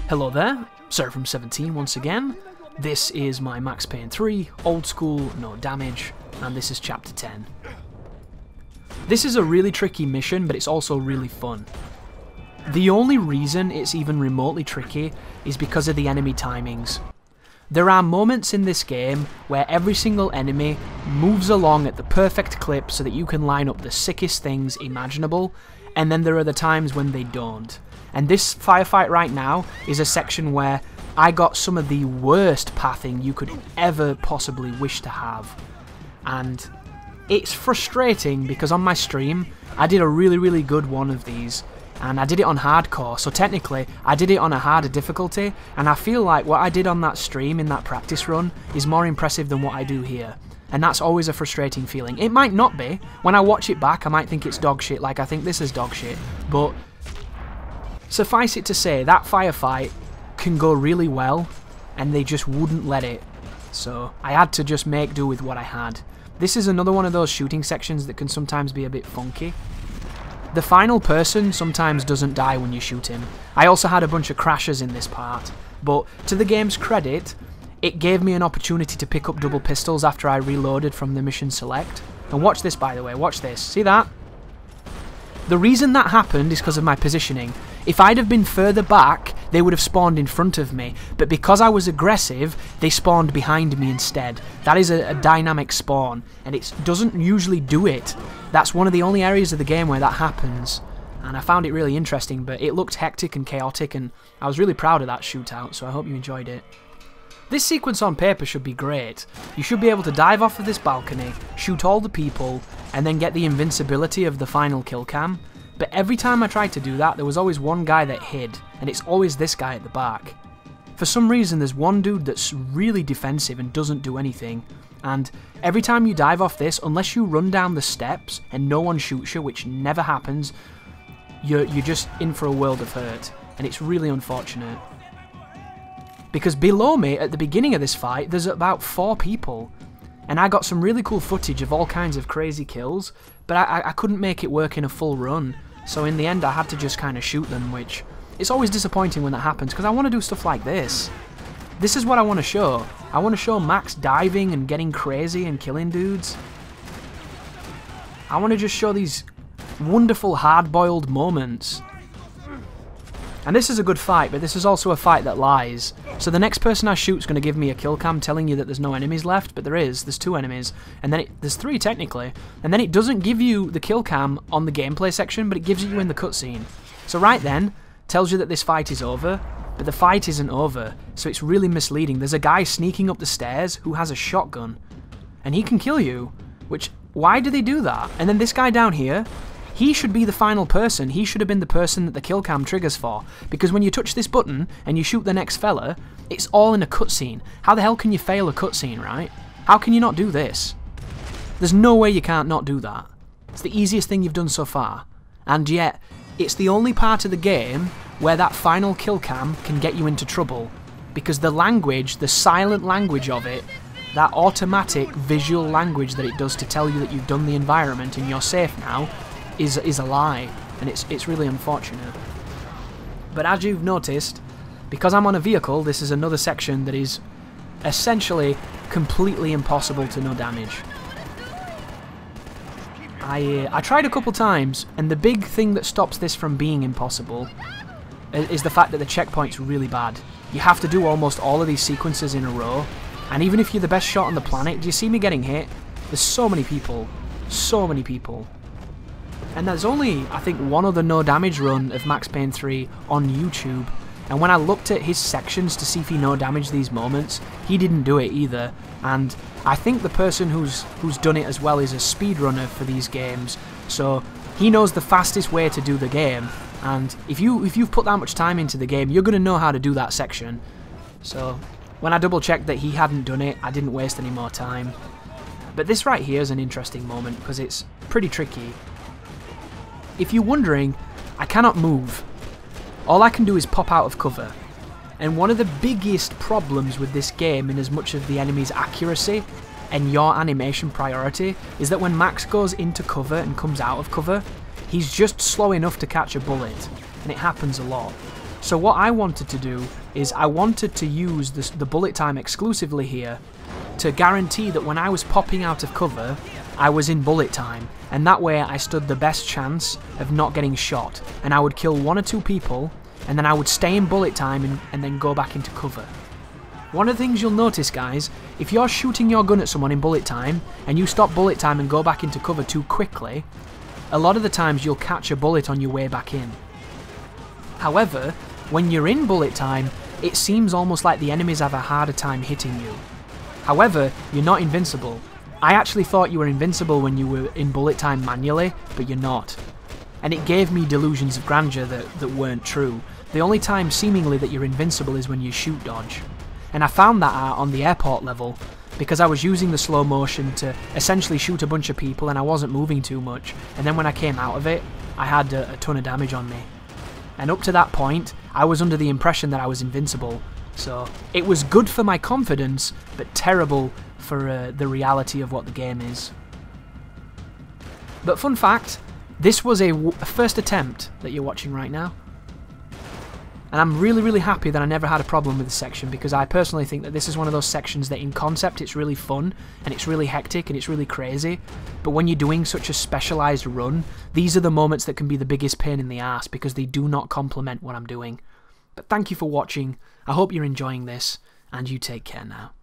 Hello there, Sir from 17 once again. This is my Max Payne 3, old school, no damage, and this is chapter 10. This is a really tricky mission, but it's also really fun. The only reason it's even remotely tricky is because of the enemy timings. There are moments in this game where every single enemy moves along at the perfect clip so that you can line up the sickest things imaginable, and then there are the times when they don't. And this firefight right now is a section where I got some of the worst pathing you could ever possibly wish to have. And it's frustrating because on my stream I did a really good one of these, and I did it on hardcore, so technically I did it on a harder difficulty, and I feel like what I did on that stream in that practice run is more impressive than what I do here. And that's always a frustrating feeling. It might not be. When I watch it back I might think it's dog shit, like I think this is dog shit, but suffice it to say, that firefight can go really well, and they just wouldn't let it. So I had to just make do with what I had. This is another one of those shooting sections that can sometimes be a bit funky. The final person sometimes doesn't die when you shoot him. I also had a bunch of crashes in this part, but to the game's credit, it gave me an opportunity to pick up double pistols after I reloaded from the mission select. And watch this, by the way, watch this. See that? The reason that happened is because of my positioning. If I'd have been further back, they would have spawned in front of me, but because I was aggressive, they spawned behind me instead. That is a dynamic spawn, and it doesn't usually do it. That's one of the only areas of the game where that happens, and I found it really interesting, but it looked hectic and chaotic, and I was really proud of that shootout, so I hope you enjoyed it. This sequence on paper should be great. You should be able to dive off of this balcony, shoot all the people, and then get the invincibility of the final kill cam. But every time I tried to do that, there was always one guy that hid, and it's always this guy at the back. For some reason, there's one dude that's really defensive and doesn't do anything, and every time you dive off this, unless you run down the steps and no one shoots you, which never happens, you're just in for a world of hurt, and it's really unfortunate. Because below me, at the beginning of this fight, there's about 4 people, and I got some really cool footage of all kinds of crazy kills, but I couldn't make it work in a full run, so in the end I had to just kind of shoot them, which it's always disappointing when that happens, because I want to do stuff like this. This is what I want to show. I want to show Max diving and getting crazy and killing dudes. I want to just show these wonderful hard-boiled moments. And this is a good fight, but this is also a fight that lies. So the next person I shoot is going to give me a kill cam telling you that there's no enemies left, but there's 2 enemies, and then there's 3 technically, and then it doesn't give you the kill cam on the gameplay section, but it gives it you in the cutscene. So right then, tells you that this fight is over, but the fight isn't over, so it's really misleading. There's a guy sneaking up the stairs who has a shotgun, and he can kill you, which, why do they do that? And then this guy down here, he should be the final person. He should have been the person that the kill cam triggers for, because when you touch this button and you shoot the next fella, it's all in a cutscene. How the hell can you fail a cutscene, right? How can you not do this? There's no way you can't not do that. It's the easiest thing you've done so far, and yet it's the only part of the game where that final kill cam can get you into trouble, because the language, the silent language of it, that automatic visual language that it does to tell you that you've done the environment and you're safe now, is a lie, and it's really unfortunate. But as you've noticed, because I'm on a vehicle, this is another section that is essentially completely impossible to no damage. I tried a couple times, and the big thing that stops this from being impossible is the fact that the checkpoint's really bad. You have to do almost all of these sequences in a row, and even if you're the best shot on the planet, do you see me getting hit? There's so many people. So many people. And there's only, I think, one other no damage run of Max Payne 3 on YouTube, and when I looked at his sections to see if he no damaged these moments, he didn't do it either. And I think the person who's done it as well is a speedrunner for these games, so he knows the fastest way to do the game, and if you've put that much time into the game, you're going to know how to do that section. So when I double checked that he hadn't done it, I didn't waste any more time. But this right here is an interesting moment because it's pretty tricky. If you're wondering, I cannot move. All I can do is pop out of cover. And one of the biggest problems with this game, in as much of the enemy's accuracy and your animation priority, is that when Max goes into cover and comes out of cover, he's just slow enough to catch a bullet, and it happens a lot. So what I wanted to do is I wanted to use the bullet time exclusively here to guarantee that when I was popping out of cover, I was in bullet time, and that way I stood the best chance of not getting shot, and I would kill 1 or 2 people, and then I would stay in bullet time and then go back into cover. One of the things you'll notice, guys, if you're shooting your gun at someone in bullet time, and you stop bullet time and go back into cover too quickly, a lot of the times you'll catch a bullet on your way back in. However, when you're in bullet time, it seems almost like the enemies have a harder time hitting you. However, you're not invincible. I actually thought you were invincible when you were in bullet time manually, but you're not. And it gave me delusions of grandeur that weren't true. The only time seemingly that you're invincible is when you shoot dodge. And I found that out on the airport level, because I was using the slow motion to essentially shoot a bunch of people and I wasn't moving too much, and then when I came out of it, I had a ton of damage on me. And up to that point, I was under the impression that I was invincible, so it was good for my confidence, but terrible for the reality of what the game is. But fun fact, this was a first attempt that you're watching right now. And I'm really happy that I never had a problem with this section, because I personally think that this is one of those sections that in concept it's really fun, and it's really hectic, and it's really crazy, but when you're doing such a specialised run, these are the moments that can be the biggest pain in the ass, because they do not complement what I'm doing. But thank you for watching, I hope you're enjoying this, and you take care now.